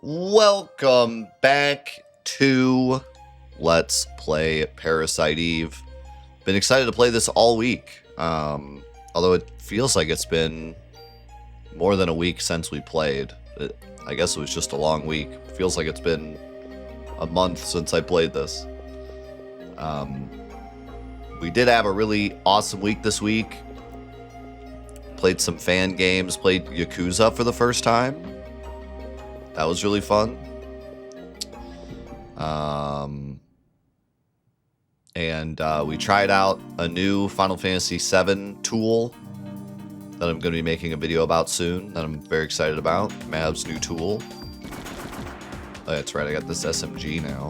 Welcome back to Let's Play Parasite Eve. Been excited to play this all week. Although it feels like it's been more than a week since we played. I guess it was just a long week. Feels like it's been a month since I played this. We did have a really awesome week this week. Played some fan games, played Yakuza for the first time. That was really fun. We tried out a new Final Fantasy VII tool that I'm going to be making a video about soon, that I'm very excited about. Mav's new tool. Oh, that's right, I got this SMG now.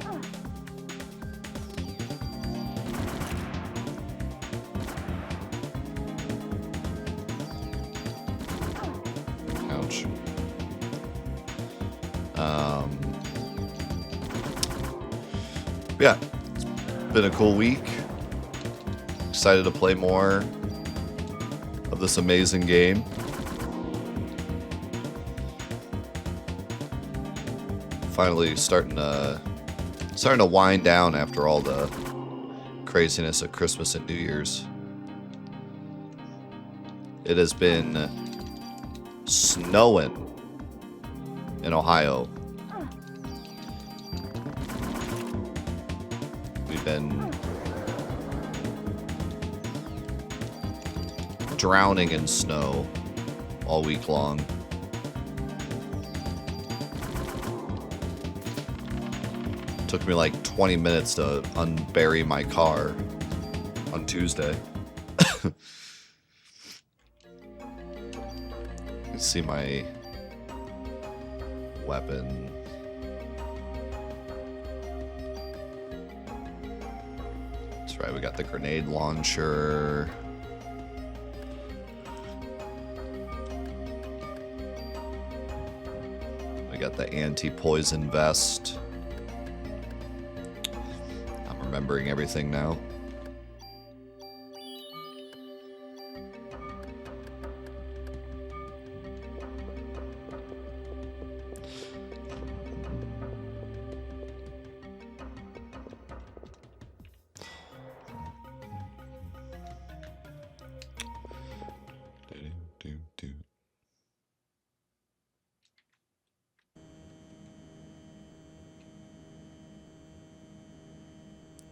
Ouch. Yeah, it's been a cool week. Excited to play more of this amazing game. Finally starting to wind down after all the craziness of Christmas and New Year's. It has been snowing in Ohio. We've been drowning in snow all week long. Took me like 20 minutes to unbury my car on Tuesday. You see my weapon. That's right, we got the grenade launcher. We got the anti-poison vest. I'm remembering everything now.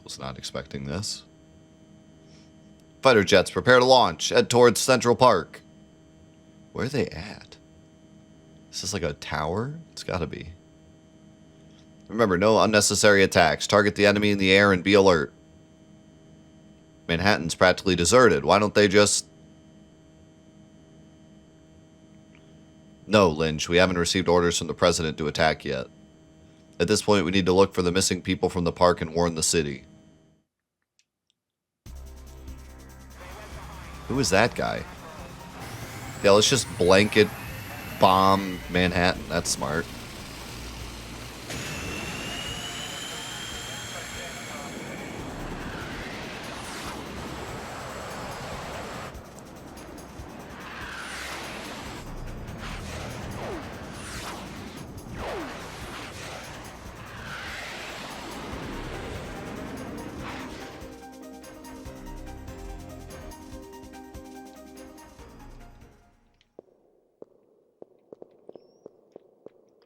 Was not expecting this. Fighter jets prepare to launch. Head towards Central Park. Where are they at? Is this like a tower? It's gotta be. Remember, no unnecessary attacks. Target the enemy in the air and be alert. Manhattan's practically deserted. Why don't they just... No, Lynch. We haven't received orders from the president to attack yet. At this point, we need to look for the missing people from the park and warn the city. Who is that guy? Yeah, let's just blanket bomb Manhattan. That's smart.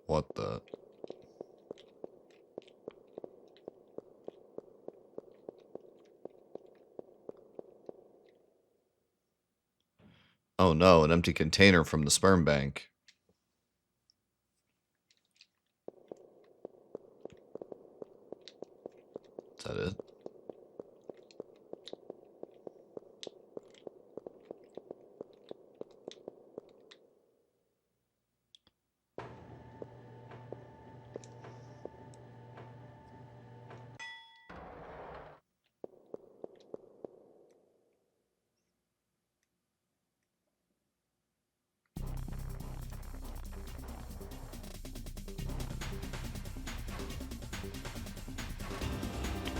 What the? Oh no, an empty container from the sperm bank. Is that it?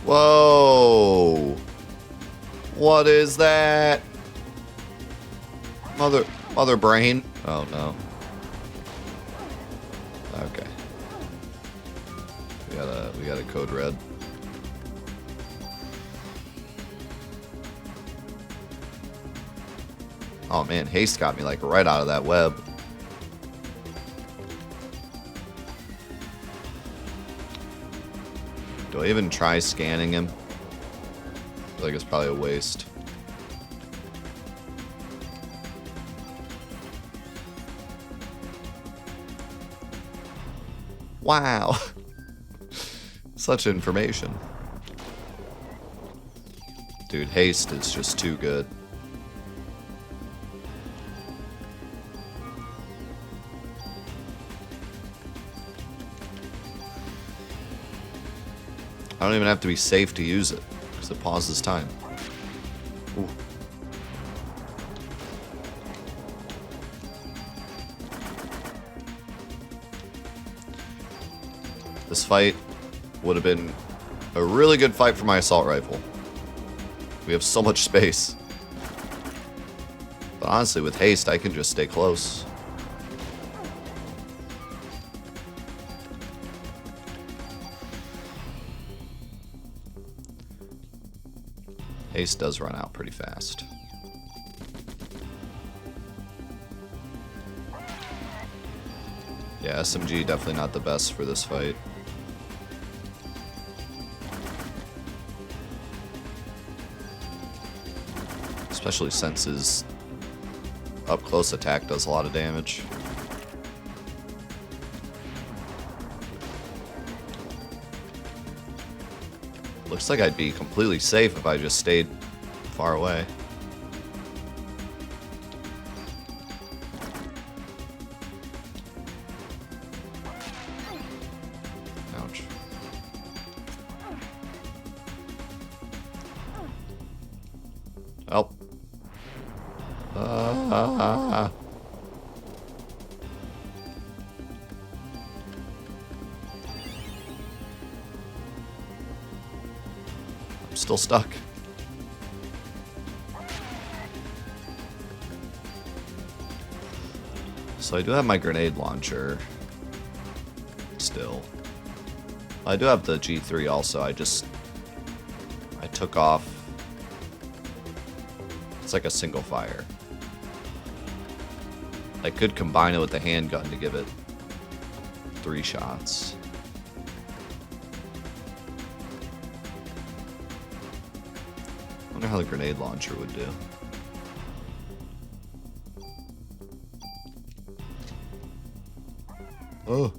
Whoa! What is that? Mother brain? Oh no. Okay. We got a code red. Oh man, haste got me like right out of that web. Do I even try scanning him? I feel like it's probably a waste. Wow. Such information. Dude, haste is just too good. I don't even have to be safe to use it, because it pauses time. Ooh. This fight would have been a really good fight for my assault rifle. We have so much space. But honestly, with haste, I can just stay close. Haste does run out pretty fast. Yeah, SMG definitely not the best for this fight. Especially since his up-close attack does a lot of damage. Looks like I'd be completely safe if I just stayed far away. Ouch. Help. I'm still stuck. So I do have my grenade launcher still. I do have the G3 also. I took off. It's like a single fire. I could combine it with the handgun to give it 3 shots. I wonder how the grenade launcher would do. Oh.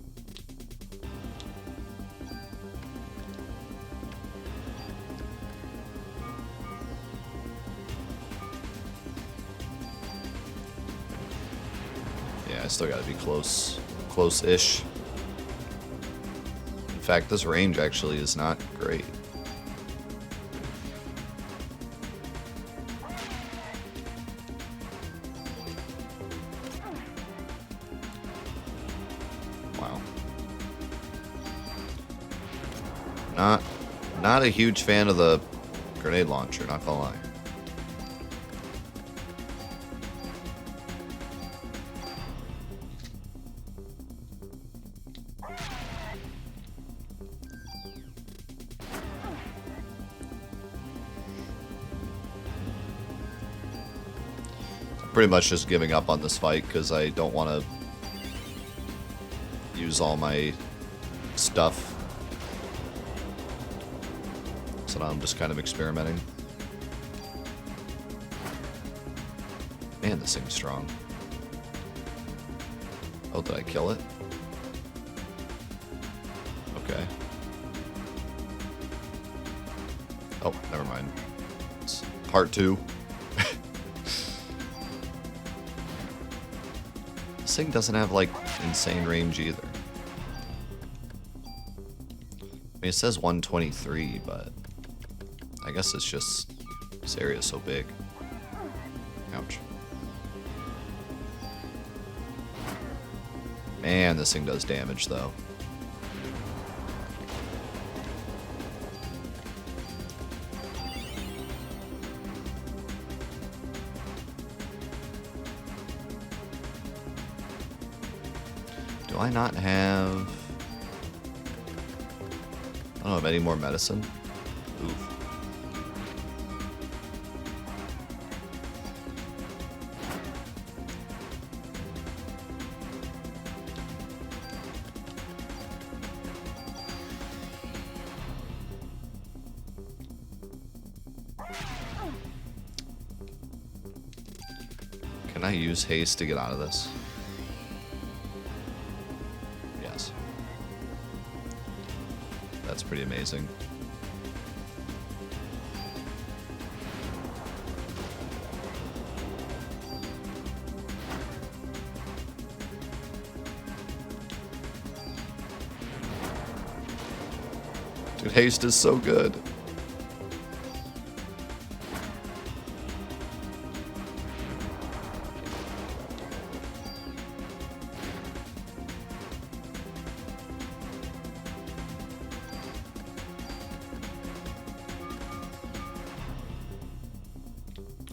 Yeah, I still gotta be close-ish. In fact, this range actually is not great. Wow. Not a huge fan of the grenade launcher, not gonna lie. Pretty much just giving up on this fight because I don't want to use all my stuff. So now I'm just kind of experimenting. Man, this thing's strong. Oh, did I kill it? Okay. Oh, never mind. It's part 2. This thing doesn't have, like, insane range either. I mean, it says 123, but I guess it's just this area is so big. Ouch. Man, this thing does damage, though. Do I not have... I don't have any more medicine. Oof. Can I use haste to get out of this? Yes. That's pretty amazing. Dude, haste is so good.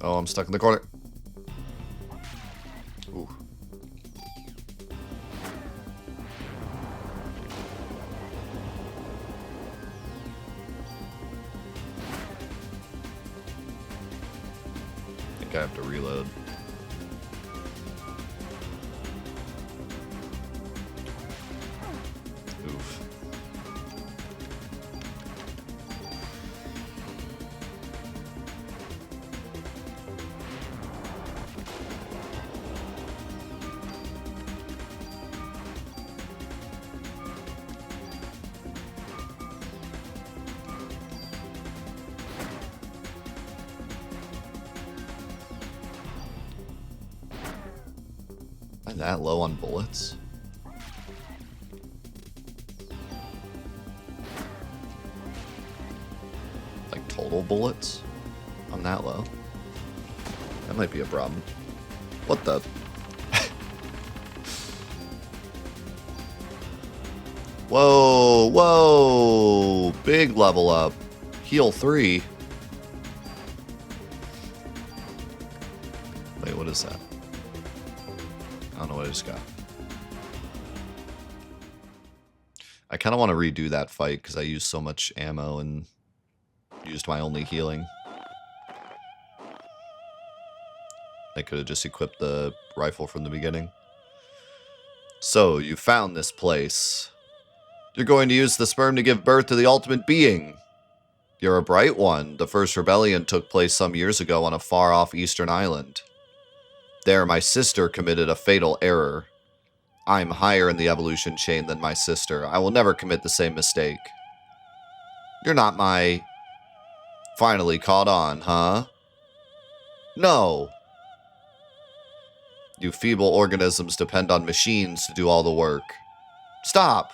Oh, I'm stuck in the corner. Ooh. I think I have to reload. Oof. Am I that low on bullets? Like total bullets? I'm that low. That might be a problem. What the? Whoa, whoa! Big level up. Heal 3. Wait, what is that? I don't know what I just got. I kind of want to redo that fight because I used so much ammo and used my only healing. I could have just equipped the rifle from the beginning. So, you found this place. You're going to use the sperm to give birth to the ultimate being. You're a bright one. The first rebellion took place some years ago on a far-off eastern island. There, my sister committed a fatal error. I'm higher in the evolution chain than my sister. I will never commit the same mistake. You're not my... Finally caught on, huh? No. You feeble organisms depend on machines to do all the work. Stop.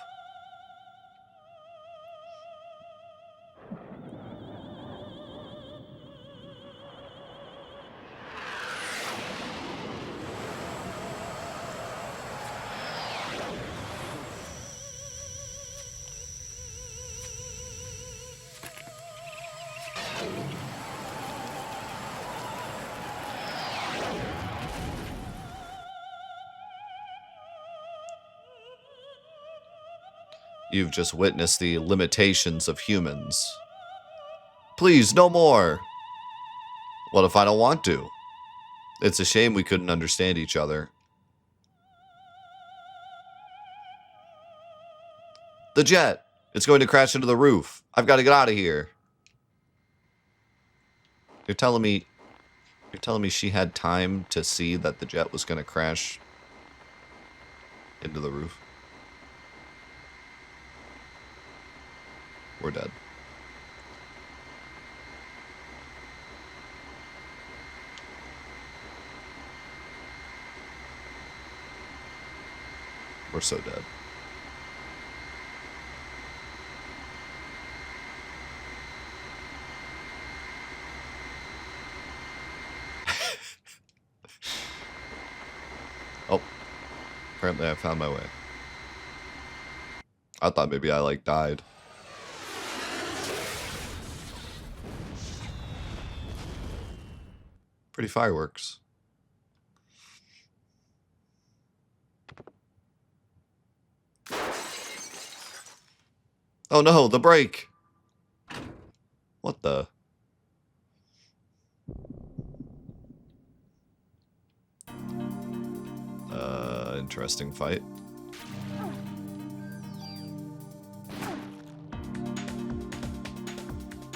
You've just witnessed the limitations of humans. Please, no more. What if I don't want to? It's a shame we couldn't understand each other. The jet! It's going to crash into the roof. I've got to get out of here. You're telling me she had time to see that the jet was going to crash into the roof? We're dead. We're so dead. Oh. Apparently I found my way. I thought maybe I, like, died. Pretty fireworks. Oh no, the brake! What the? Interesting fight.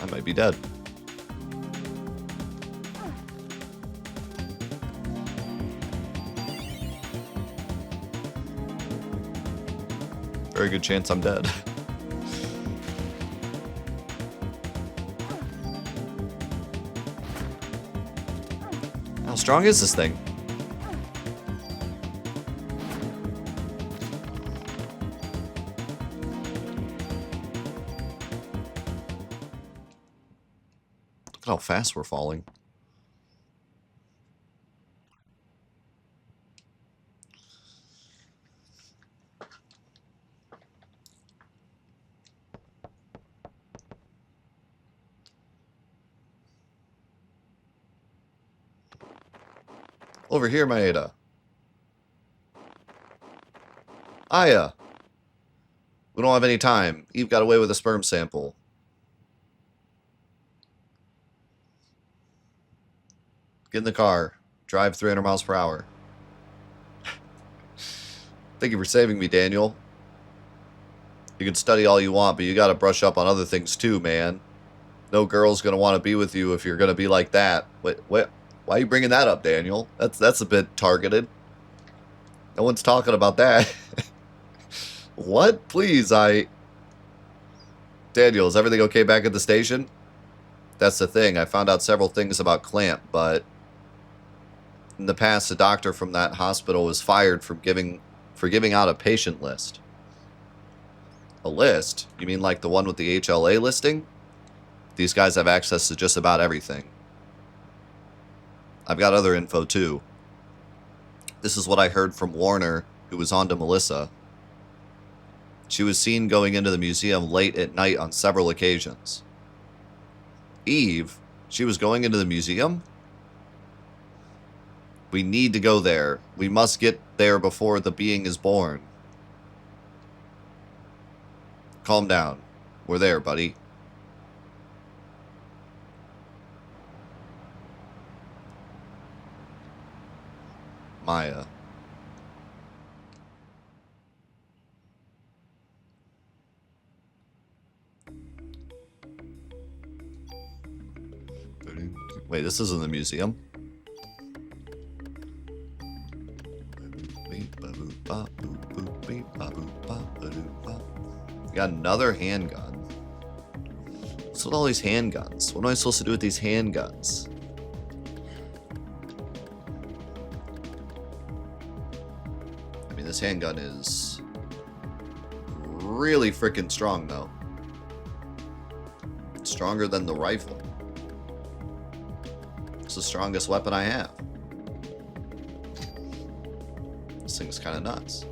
I might be dead. Very good chance I'm dead. How strong is this thing? Look at how fast we're falling. Over here, Maeda. Aya. We don't have any time. Eve got away with a sperm sample. Get in the car. Drive 300 miles per hour. Thank you for saving me, Daniel. You can study all you want, but you gotta brush up on other things too, man. No girl's gonna want to be with you if you're gonna be like that. Wait, why are you bringing that up, Daniel? That's a bit targeted. No one's talking about that. What? Please, Daniel, is everything okay back at the station? That's the thing. I found out several things about Clamp, but in the past, a doctor from that hospital was fired for giving out a patient list. A list? You mean like the one with the HLA listing? These guys have access to just about everything. I've got other info too. This is what I heard from Warner, who was on to Melissa. She was seen going into the museum late at night on several occasions. Eve? She was going into the museum? We need to go there. We must get there before the being is born. Calm down. We're there, buddy. Maya. Wait, this isn't the museum? Got another handgun. What's with all these handguns? What am I supposed to do with these handguns? I mean, this handgun is really freaking strong, though. Stronger than the rifle. It's the strongest weapon I have. This thing's kind of nuts.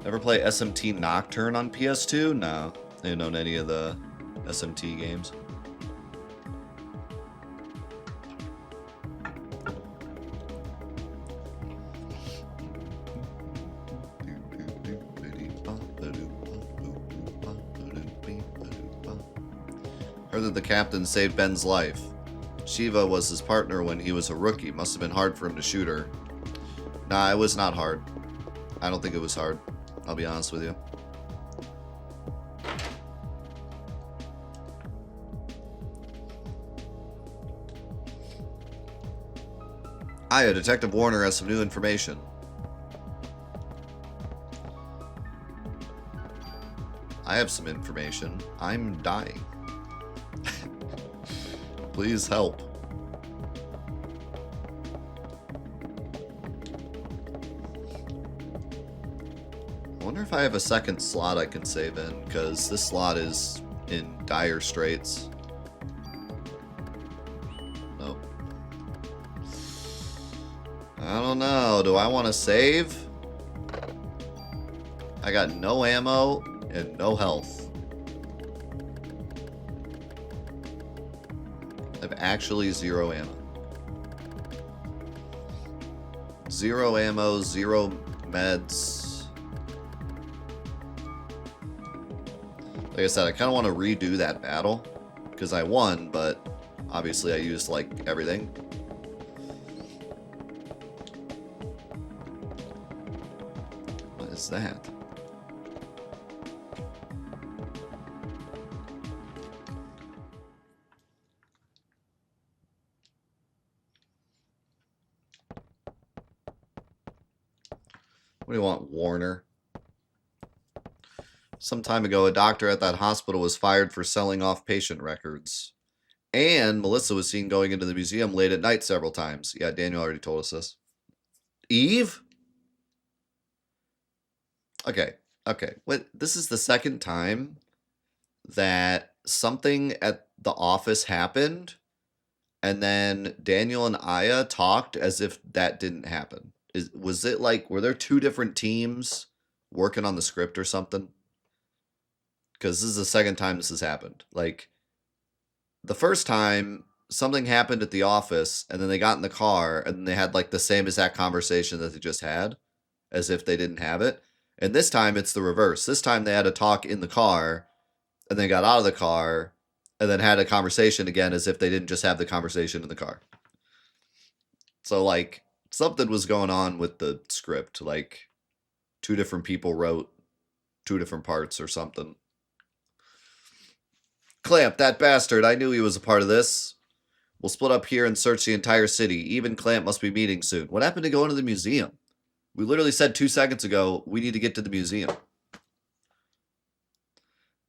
Ever play SMT Nocturne on PS2? No. I didn't own any of the SMT games. Heard that the captain saved Ben's life. Shiva was his partner when he was a rookie. Must have been hard for him to shoot her. Nah, it was not hard. I don't think it was hard. I'll be honest with you. Hiya, Detective Warner has some new information. I have some information. I'm dying. Please help. I wonder if I have a second slot I can save in, because this slot is in dire straits. Nope. I don't know. Do I want to save? I got no ammo and no health. I have actually 0 ammo. 0 ammo, 0 meds. Like I said, I kind of want to redo that battle because I won, but obviously I used like everything. What is that? What do you want, Warner? Some time ago, a doctor at that hospital was fired for selling off patient records. And Melissa was seen going into the museum late at night several times. Yeah, Daniel already told us this. Eve? Okay. Wait, this is the second time that something at the office happened, and then Daniel and Aya talked as if that didn't happen. Was it like, were there 2 different teams working on the script or something? Because this is the second time this has happened. Like, the first time, something happened at the office, and then they got in the car, and they had like the same exact conversation that they just had, as if they didn't have it. And this time, it's the reverse. This time, they had a talk in the car, and then got out of the car, and then had a conversation again, as if they didn't just have the conversation in the car. So, like, something was going on with the script. Like, 2 different people wrote 2 different parts or something. Clamp, that bastard. I knew he was a part of this. We'll split up here and search the entire city. Even Clamp must be meeting soon. What happened to going to the museum? We literally said 2 seconds ago, we need to get to the museum.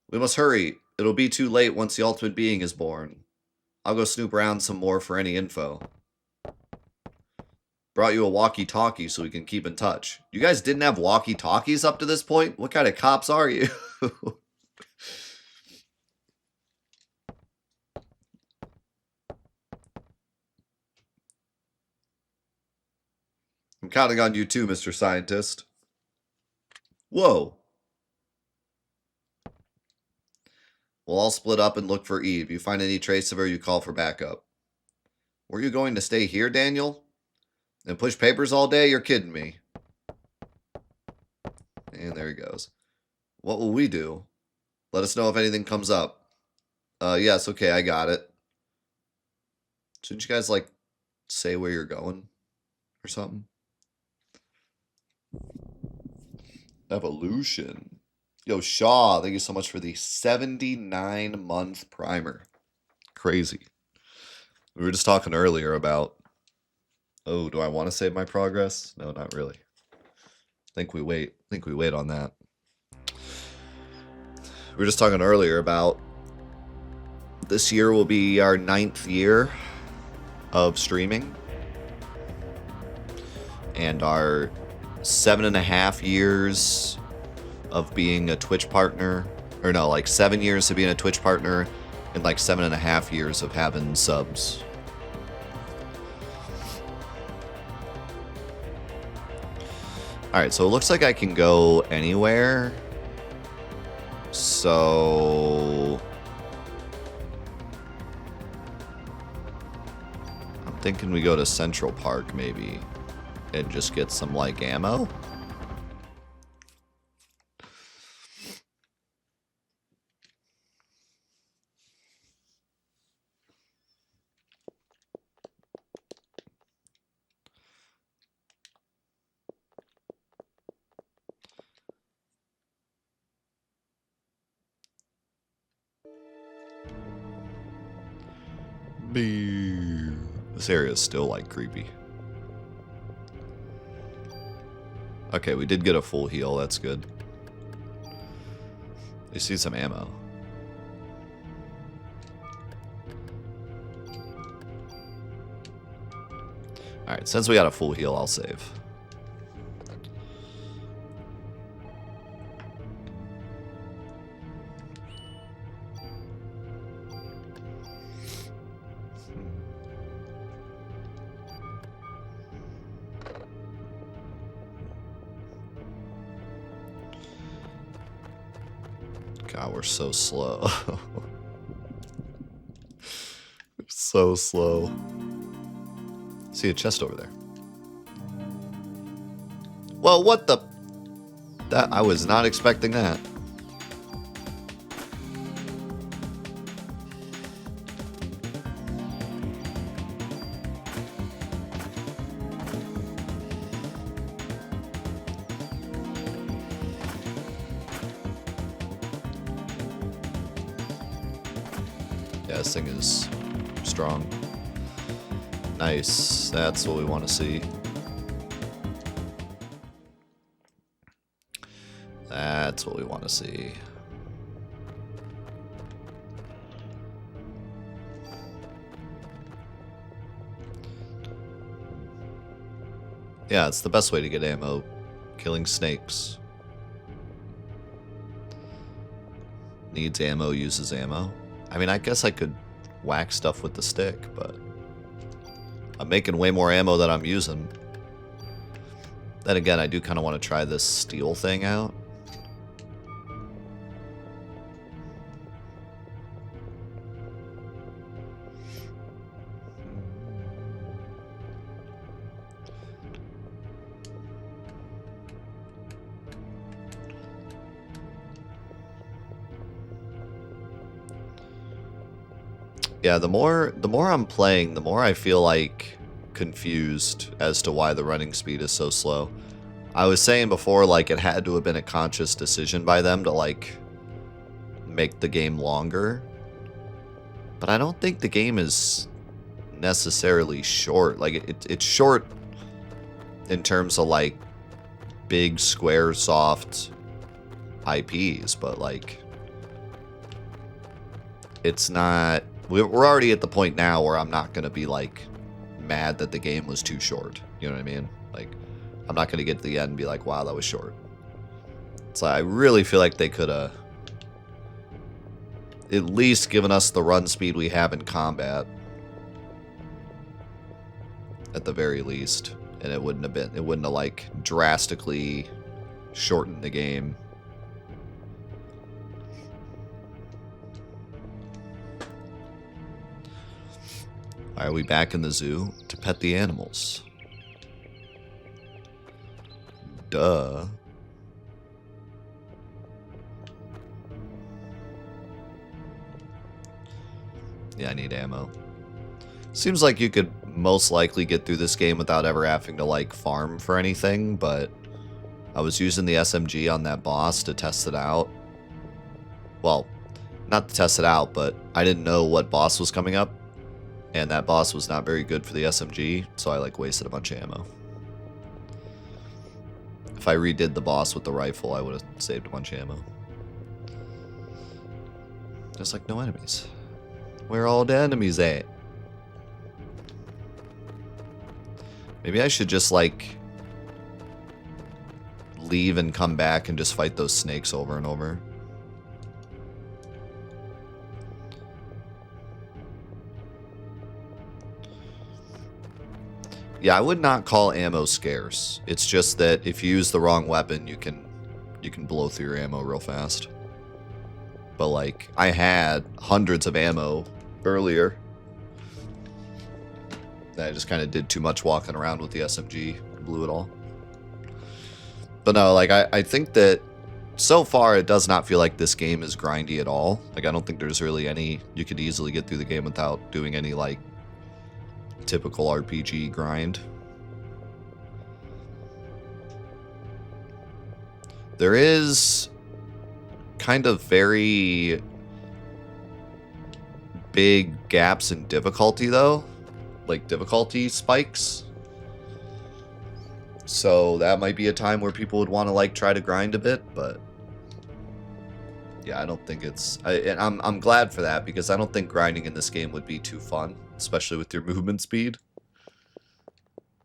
We must hurry. It'll be too late once the ultimate being is born. I'll go snoop around some more for any info. Brought you a walkie-talkie so we can keep in touch. You guys didn't have walkie-talkies up to this point? What kind of cops are you? I'm counting on you too, Mr. Scientist. Whoa. We'll all split up and look for Eve. You find any trace of her, you call for backup. Were you going to stay here, Daniel? And push papers all day? You're kidding me. And there he goes. What will we do? Let us know if anything comes up. Yes, okay, I got it. Shouldn't you guys, like, say where you're going? Or something? Evolution. Yo, Shaw, thank you so much for the 79-month primer. Crazy. We were just talking earlier about, oh, do I want to save my progress? No, not really. Think we wait on that. We were just talking earlier about this year will be our 9th year of streaming. And our 7.5 years of being a Twitch partner, or no, like 7 years of being a Twitch partner, and like 7.5 years of having subs. Alright, so it looks like I can go anywhere. So I'm thinking we go to Central Park maybe and just get some like ammo. This area is still like creepy. Okay, we did get a full heal. That's good. You see some ammo. Alright, since we got a full heal, I'll save. Wow, we're so slow. So slow. See a chest over there. Well, what the... That I was not expecting that. Yeah, this thing is strong. Nice. That's what we want to see. That's what we want to see. Yeah, it's the best way to get ammo. Killing snakes. Needs ammo, uses ammo. I mean, I guess I could whack stuff with the stick, but I'm making way more ammo than I'm using. Then again, I do kind of want to try this steel thing out. Yeah, the more I'm playing, the more I feel like confused as to why the running speed is so slow. I was saying before, like, it had to have been a conscious decision by them to, like, make the game longer. But I don't think the game is necessarily short. Like, it's short in terms of, like, big, square, soft IPs, but, like, it's not... We're already at the point now where I'm not going to be, like, mad that the game was too short. You know what I mean? Like, I'm not going to get to the end and be like, wow, that was short. So I really feel like they could have at least given us the run speed we have in combat. At the very least. And it wouldn't have, like, drastically shortened the game. Are we back in the zoo to pet the animals? Duh. Yeah, I need ammo. Seems like you could most likely get through this game without ever having to, like, farm for anything, but I was using the SMG on that boss to test it out. Well, not to test it out, but I didn't know what boss was coming up. And that boss was not very good for the SMG, so I, like, wasted a bunch of ammo. If I redid the boss with the rifle, I would have saved a bunch of ammo. There's, like, no enemies. Where are all the enemies at? Maybe I should just, like, leave and come back and just fight those snakes over and over. Yeah, I would not call ammo scarce. It's just that if you use the wrong weapon, you can blow through your ammo real fast. But, like, I had hundreds of ammo earlier. I just kind of did too much walking around with the SMG. Blew it all. But no, like, I think that so far it does not feel like this game is grindy at all. Like, I don't think there's really any... You could easily get through the game without doing any, like, typical RPG grind. There is kind of very big gaps in difficulty, though. Like, difficulty spikes. So that might be a time where people would want to, like, try to grind a bit, but yeah, I don't think it's... and I'm glad for that, because I don't think grinding in this game would be too fun, especially with your movement speed.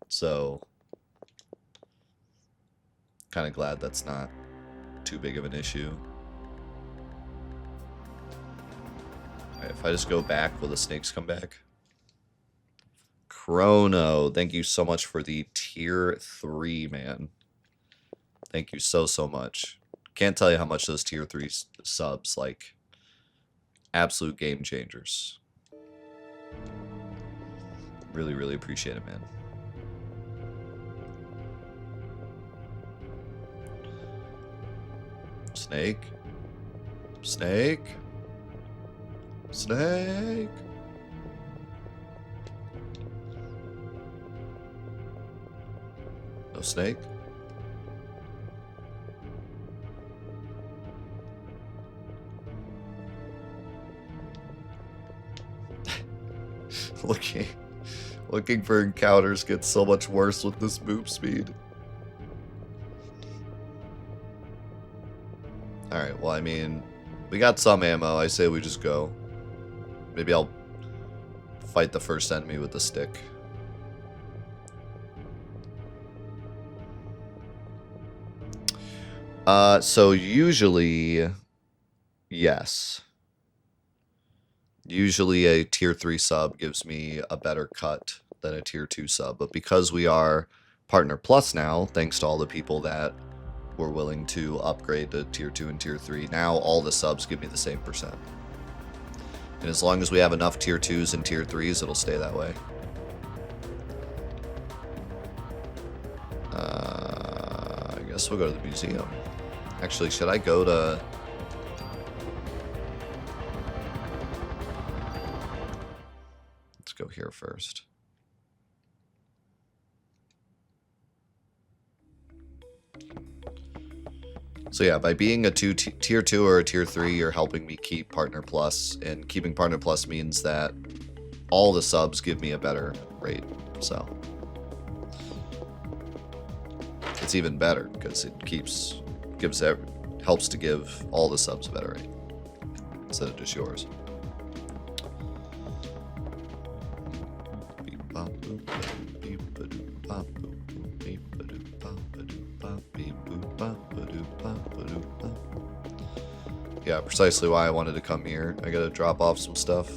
So, kind of glad that's not too big of an issue. Alright, if I just go back, will the snakes come back? Chrono, thank you so much for the tier 3, man. Thank you so much. Can't tell you how much those tier 3 subs, like, absolute game changers. Really, really appreciate it, man. Snake? Snake? Snake? No snake? Looking for encounters gets so much worse with this move speed. Alright, well, I mean, we got some ammo. I say we just go. Maybe I'll fight the first enemy with the stick. So usually, yes. Usually a tier 3 sub gives me a better cut than a tier 2 sub, but because we are Partner Plus now, thanks to all the people that were willing to upgrade to tier 2 and tier 3, now all the subs give me the same percent. And as long as we have enough tier 2s and tier 3s, it'll stay that way. I guess we'll go to the museum. Actually, should I go to... Let's go here first. So yeah, by being a tier 2 or a tier 3, you're helping me keep Partner Plus, and keeping Partner Plus means that all the subs give me a better rate, so it's even better because it helps to give all the subs a better rate instead of just yours. Yeah, precisely why I wanted to come here. I gotta drop off some stuff.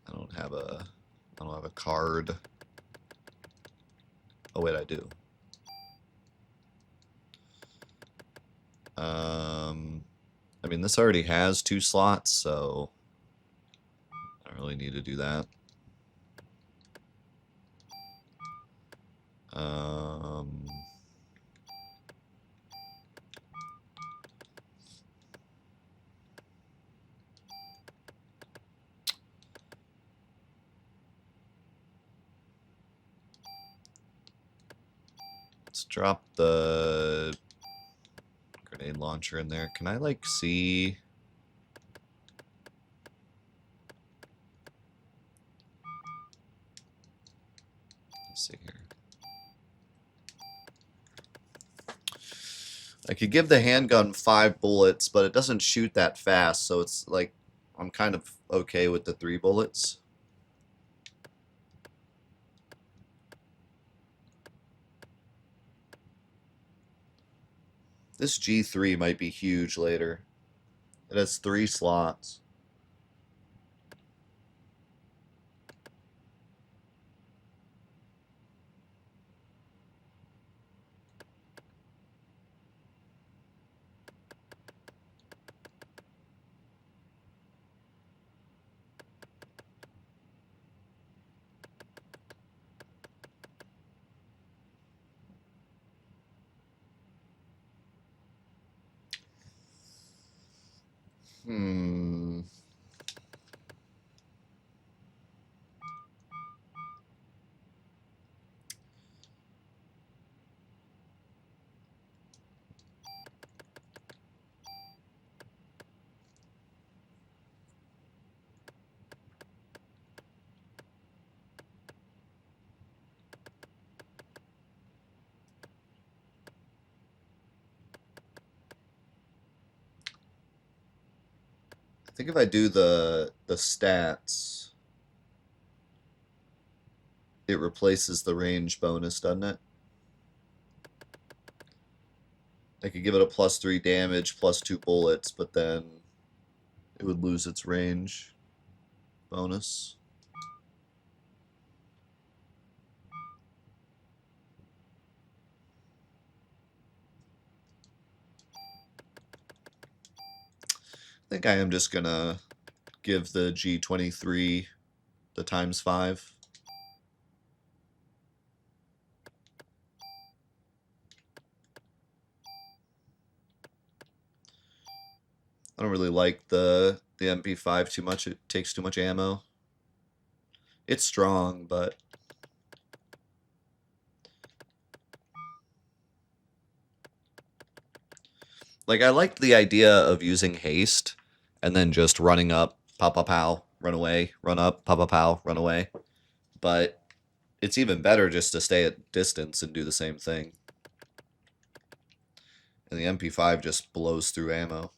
I don't have a card. Oh wait, I do. I mean, this already has 2 slots, so I don't really need to do that. Let's drop the grenade launcher in there. Can I, like, see... Let's see here. I could give the handgun 5 bullets, but it doesn't shoot that fast, so it's like I'm kind of okay with the 3 bullets. This G3 might be huge later. It has 3 slots. I think if I do the stats, it replaces the range bonus, doesn't it? I could give it a +3 damage, +2 bullets, but then it would lose its range bonus. I think I am just gonna give the G23 the ×5. I don't really like the MP5 too much. It takes too much ammo. It's strong, but like I liked the idea of using haste and then just running up, pow pow pow, run away, run up, pow pow pow, run away. But it's even better just to stay at distance and do the same thing. And the MP5 just blows through ammo,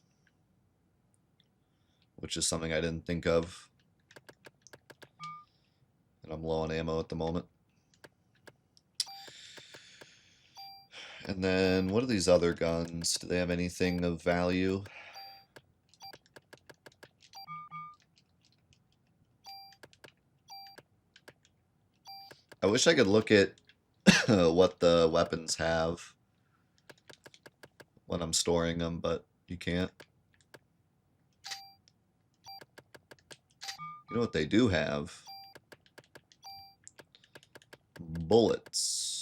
which is something I didn't think of. And I'm low on ammo at the moment. And then what are these other guns? Do they have anything of value? I wish I could look at what the weapons have when I'm storing them, but you can't. You know what they do have? Bullets.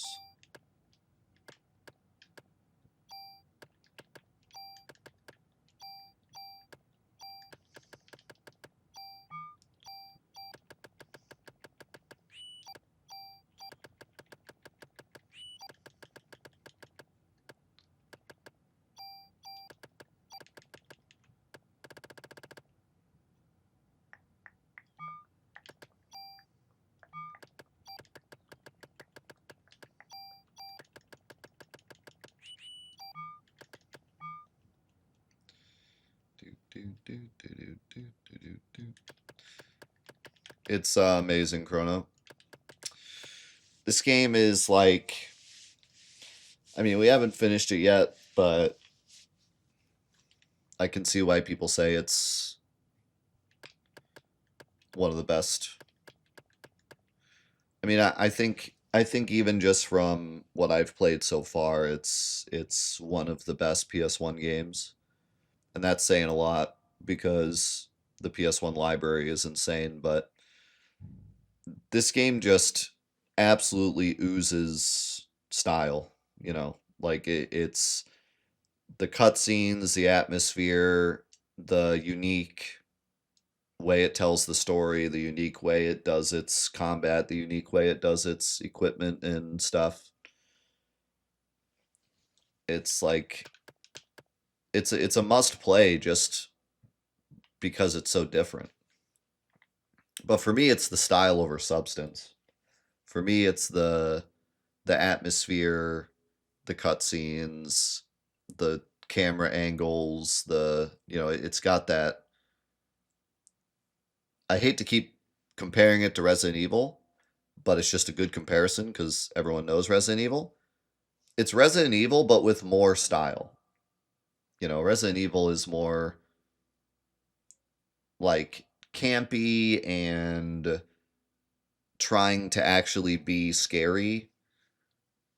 It's amazing, Chrono. This game is like, I mean, we haven't finished it yet, but I can see why people say it's one of the best. I mean, I think even just from what I've played so far, it's one of the best PS1 games. And that's saying a lot because the PS1 library is insane, but this game just absolutely oozes style, you know. Like it's the cutscenes, the atmosphere, the unique way it tells the story, the unique way it does its combat, the unique way it does its equipment and stuff. It's like it's a must play just because it's so different. But for me it's the style over substance. For me it's the atmosphere, the cutscenes, the camera angles, it's got that. I hate to keep comparing it to Resident Evil, but it's just a good comparison because everyone knows Resident Evil. It's Resident Evil, but with more style. Resident Evil is more like campy and trying to actually be scary.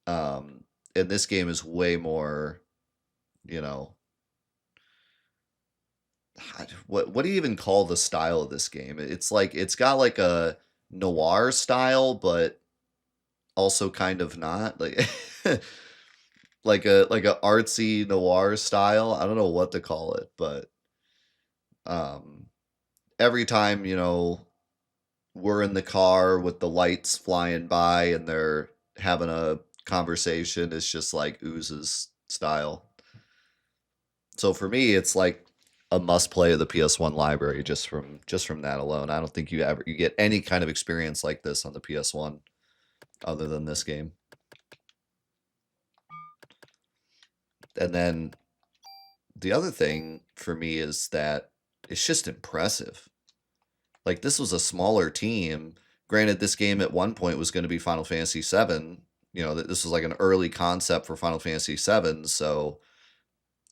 And this game is way more, you know, what do you even call the style of this game? It's like it's got like a noir style, but also kind of not like like a artsy noir style. I don't know what to call it, but um, every time we're in the car with the lights flying by and they're having a conversation, it's just like oozes style. So for me, it's like a must play of the PS1 library just from that alone. I don't think you get any kind of experience like this on the PS1 other than this game. And then the other thing for me is that it's just impressive. Like this was a smaller team. Granted, this game at one point was going to be Final Fantasy VII. That this was like an early concept for Final Fantasy VII. So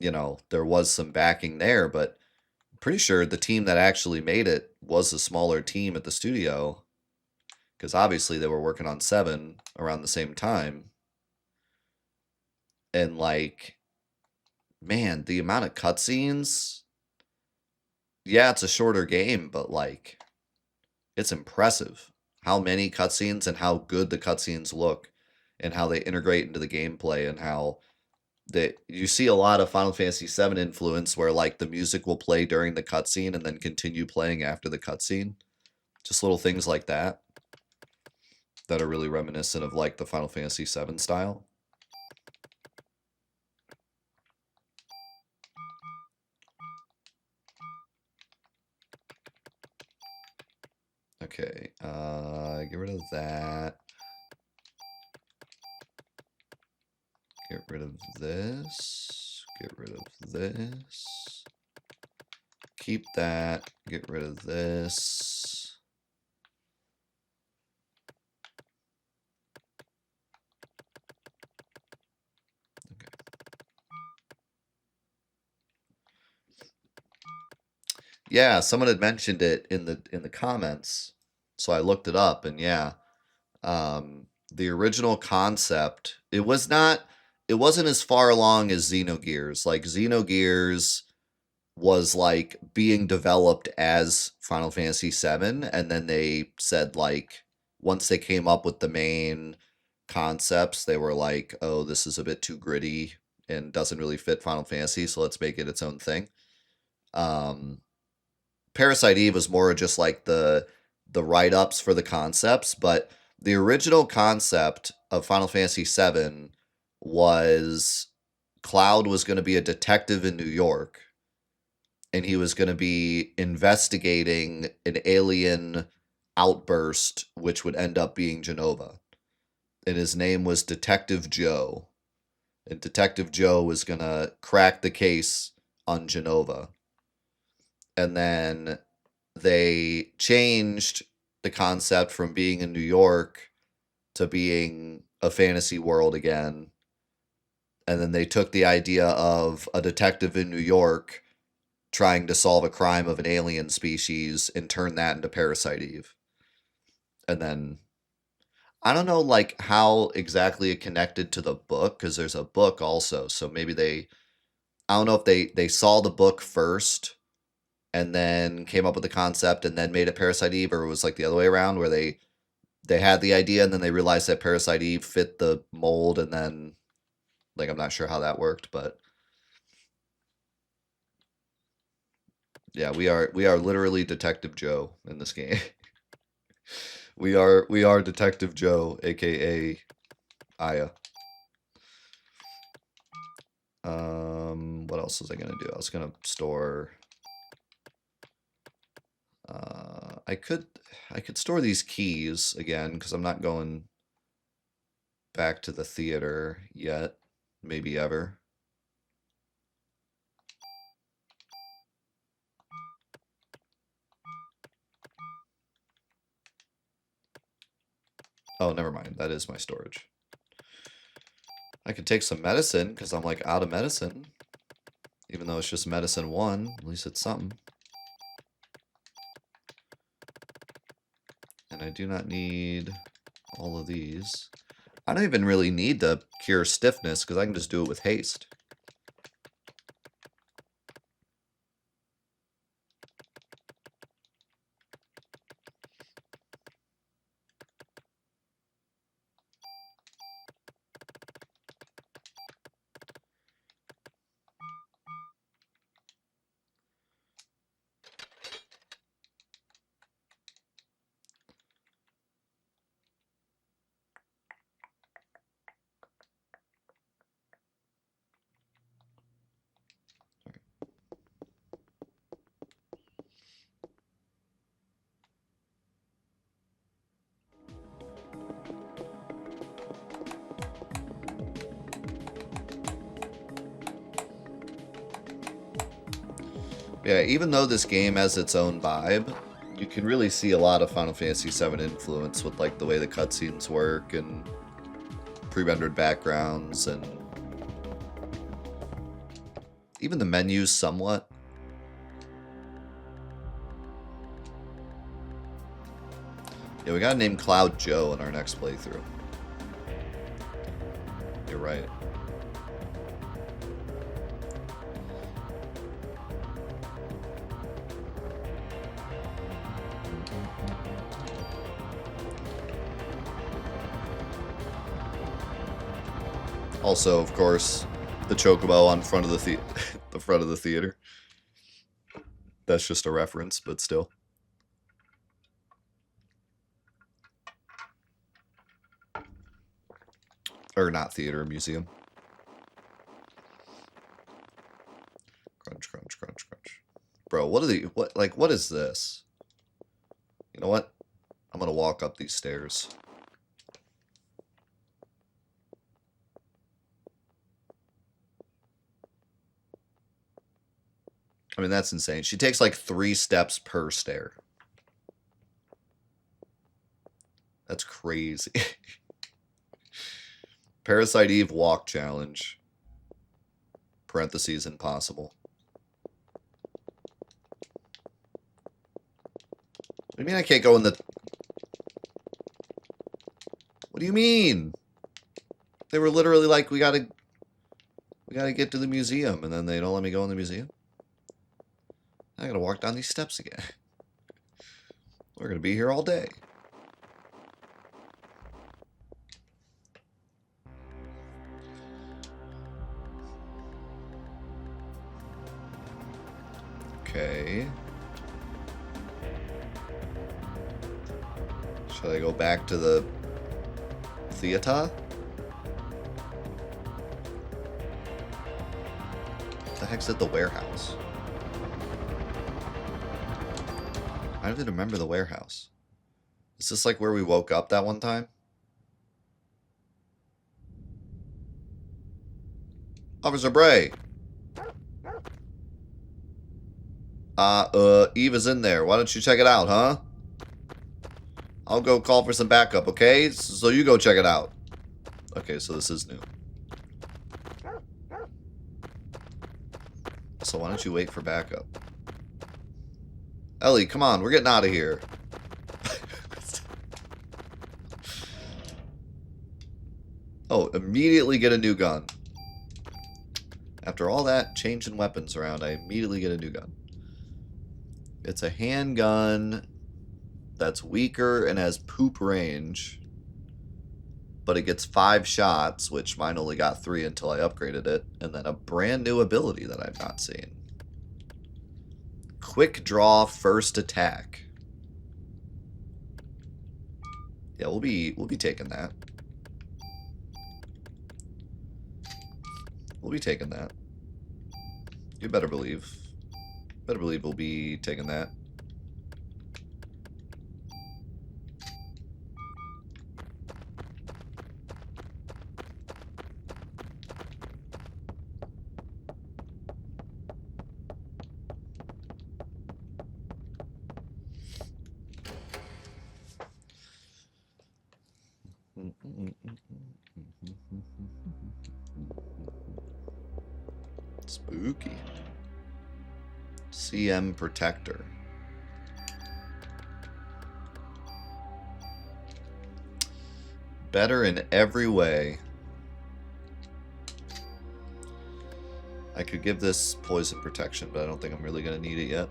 you know, there was some backing there, but I'm pretty sure the team that actually made it was a smaller team at the studio, because obviously they were working on 7 around the same time. And like, man, the amount of cutscenes, yeah, it's a shorter game, but like, it's impressive how many cutscenes and how good the cutscenes look and how they integrate into the gameplay, and how that you see a lot of Final Fantasy VII influence where like the music will play during the cutscene and then continue playing after the cutscene. Just little things like that that are really reminiscent of like the Final Fantasy VII style. Okay, get rid of that. Get rid of this. Get rid of this. Keep that. Get rid of this. Okay. Yeah, someone had mentioned it in the comments, so I looked it up, and yeah, the original concept, it wasn't as far along as Xenogears. Like Xenogears was like being developed as Final Fantasy VII, and then they said like once they came up with the main concepts, they were like, oh, this is a bit too gritty and doesn't really fit Final Fantasy, so let's make it its own thing. Um, Parasite Eve was more just like the write ups for the concepts, but the original concept of Final Fantasy VII was Cloud was going to be a detective in New York, and he was going to be investigating an alien outburst, which would end up being Genova. And his name was Detective Joe. And Detective Joe was going to crack the case on Genova. And then they changed the concept from being in New York to being a fantasy world again. And then they took the idea of a detective in New York trying to solve a crime of an alien species and turn that into Parasite Eve. And then I don't know like how exactly it connected to the book, because there's a book also. So maybe I don't know if they saw the book first and then came up with the concept and then made it Parasite Eve, or it was like the other way around where they had the idea and then they realized that Parasite Eve fit the mold, and then like I'm not sure how that worked, but yeah, we are literally Detective Joe in this game. we are Detective Joe, aka Aya. What else was I gonna do? I was gonna store. I could store these keys again because I'm not going back to the theater yet, maybe ever. Oh, never mind. That is my storage. I could take some medicine because I'm like out of medicine. Even though it's just medicine 1, at least it's something. And I do not need all of these. I don't even really need to cure stiffness because I can just do it with haste. Yeah, even though this game has its own vibe, you can really see a lot of Final Fantasy VII influence with like the way the cutscenes work and pre-rendered backgrounds, and Even the menus somewhat. Yeah, we gotta name Cloud Joe in our next playthrough. You're right. Also, of course, the chocobo on front of the front of the theater. That's just a reference, but still. Or not theater, museum. Crunch, crunch, crunch, crunch. Bro, what is this? You know what? I'm gonna walk up these stairs. I mean, that's insane. She takes like 3 steps per stair. That's crazy. Parasite Eve walk challenge. Parentheses impossible. What do you mean I can't go in the... What do you mean? They were literally like, we gotta get to the museum, and then they don't let me go in the museum? I gotta walk down these steps again. We're gonna be here all day. Okay. Should I go back to the theater? What the heck's at the warehouse? I don't even remember the warehouse. Is this like where we woke up that one time? Officer Bray. Eve is in there. Why don't you check it out, huh? I'll go call for some backup, okay? So you go check it out. Okay, so this is new. So why don't you wait for backup? Ellie, come on, we're getting out of here. Oh, immediately get a new gun. After all that changing weapons around, I immediately get a new gun. It's a handgun that's weaker and has poop range. But it gets 5 shots, which mine only got 3 until I upgraded it. And then a brand new ability that I've not seen. Quick draw first attack. Yeah, we'll be taking that. We'll be taking that. You better believe. Better believe we'll be taking that. Spooky. CM Protector. Better in every way. I could give this poison protection, but I don't think I'm really going to need it yet.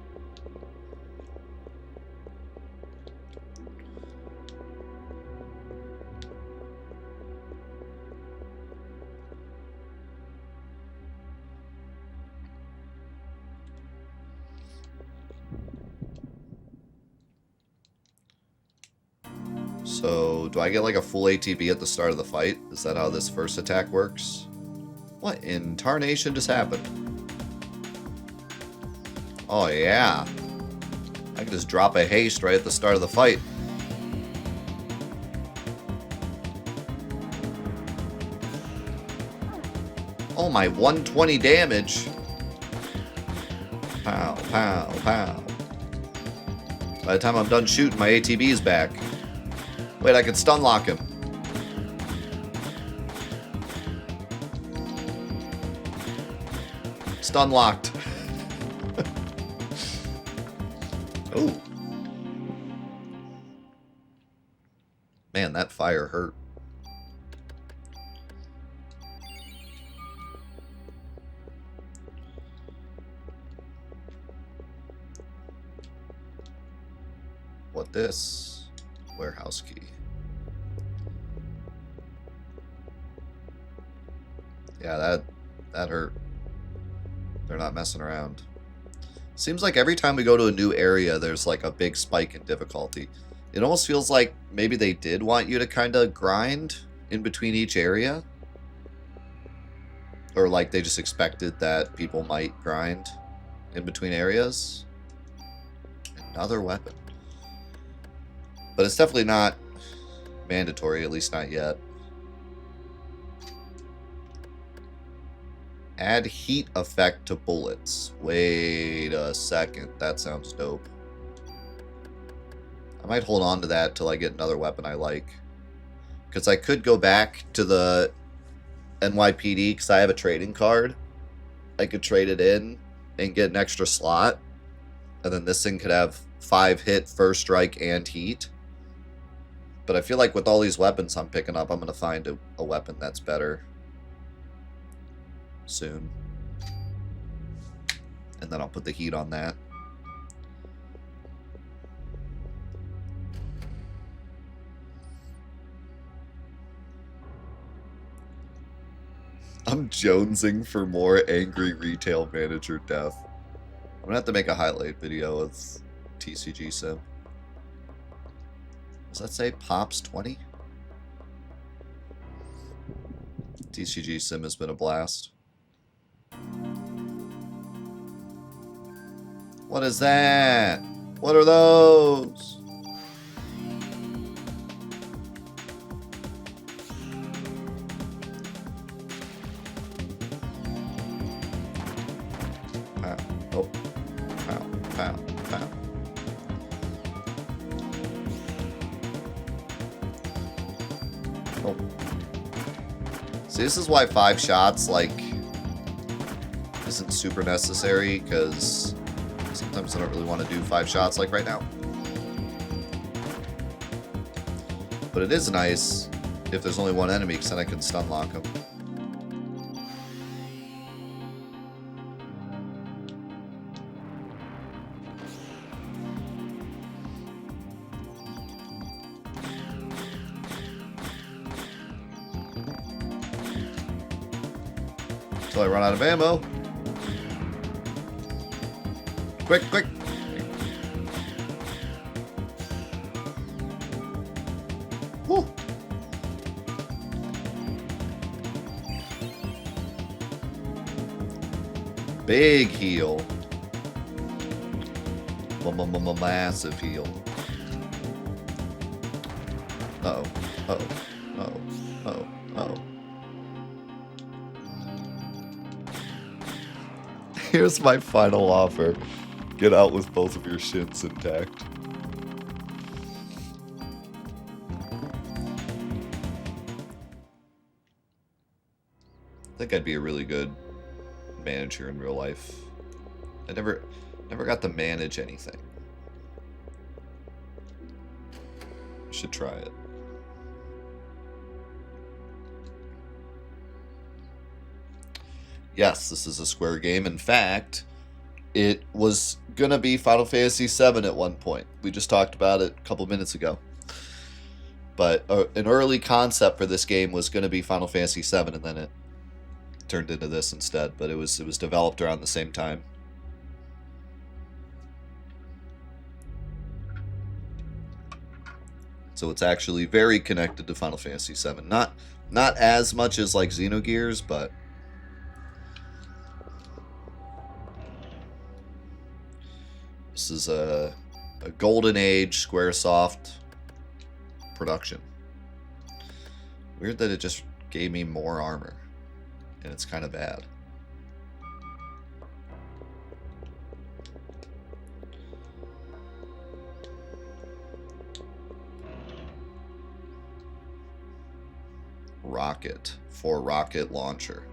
So, do I get like a full ATB at the start of the fight? Is that how this first attack works? What in tarnation just happened? Oh yeah. I can just drop a haste right at the start of the fight. Oh my, 120 damage. Pow, pow, pow. By the time I'm done shooting, my ATB's back. Wait, I can stun lock him. Stun locked. Oh. Man, that fire hurt. What this? Warehouse key. Yeah, that hurt. They're not messing around. Seems like every time we go to a new area, there's like a big spike in difficulty. It almost feels like maybe they did want you to kind of grind in between each area. Or like they just expected that people might grind in between areas. Another weapon. But it's definitely not mandatory, at least not yet. Add heat effect to bullets. Wait a second. That sounds dope. I might hold on to that till I get another weapon I like. Because I could go back to the NYPD because I have a trading card. I could trade it in and get an extra slot. And then this thing could have 5-hit, first strike, and heat. But I feel like with all these weapons I'm picking up, I'm going to find a weapon that's better soon. And then I'll put the heat on that. I'm jonesing for more angry retail manager death. I'm gonna have to make a highlight video of TCG Sim. Does that say Pops 20? TCG Sim has been a blast. What is that? What are those? Pow. Oh. Pow, pow, pow. Oh. See, this is why 5 shots, like, isn't super necessary, because sometimes I don't really want to do 5 shots like right now. But it is nice if there's only one enemy, because then I can stun lock him. Until I run out of ammo. Quick, quick! Woo! Big heal. Massive heal. Uh-oh. Uh-oh. Uh-oh. Uh-oh. Uh-oh. Here's my final offer. Get out with both of your shins intact. I think I'd be a really good manager in real life. I never got to manage anything. Should try it. Yes, this is a Square game. In fact, it was gonna be Final Fantasy VII at one point. We just talked about it a couple minutes ago. But an early concept for this game was gonna be Final Fantasy VII, and then it turned into this instead. But it was developed around the same time. So it's actually very connected to Final Fantasy VII. Not as much as like Xenogears, but this is a golden age Squaresoft production. Weird that it just gave me more armor, and it's kind of bad. Rocket for rocket launcher.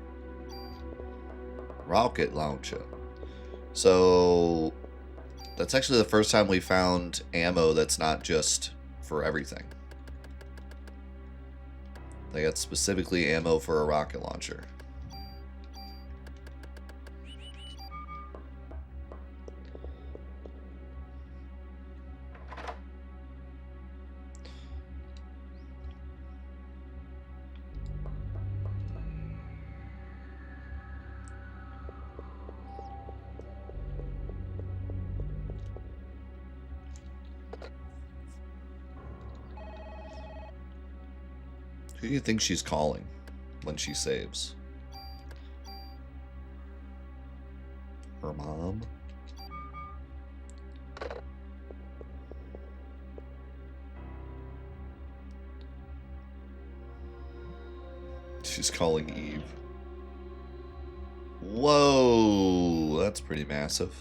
Rocket launcher. So that's actually the first time we found ammo that's not just for everything. They got specifically ammo for a rocket launcher. Who do you think she's calling when she saves? Her mom? She's calling Eve. Whoa, that's pretty massive.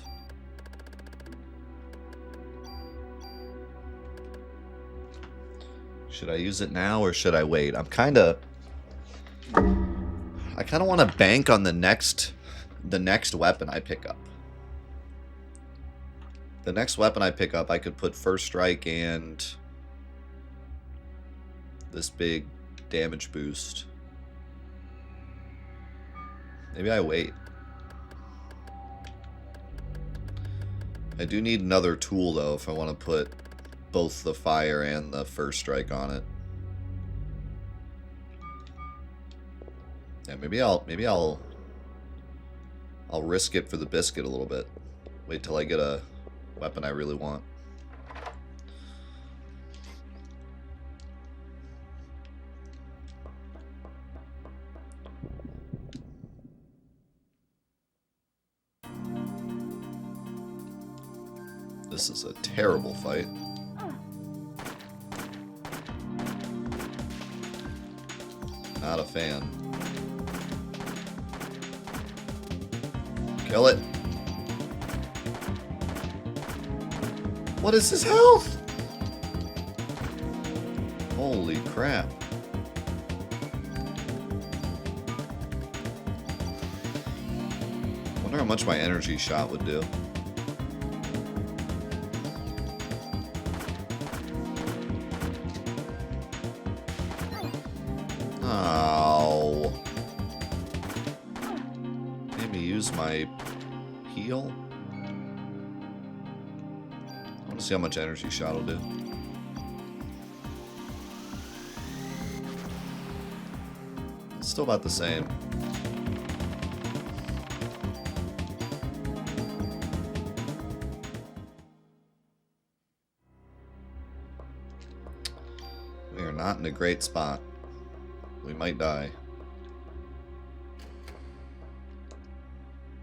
Should I use it now or should I wait? I kind of want to bank on the next weapon I pick up. The next weapon I pick up, I could put first strike and this big damage boost. Maybe I wait. I do need another tool though if I want to put both the fire and the first strike on it. Yeah, maybe I'll risk it for the biscuit a little bit. Wait till I get a weapon I really want. This is a terrible fight. Not a fan. Kill it. What is his health? Holy crap. Wonder how much my energy shot would do. Oh. Maybe use my heal? I want to see how much energy shot will do. It's still about the same. We are not in a great spot. We might die.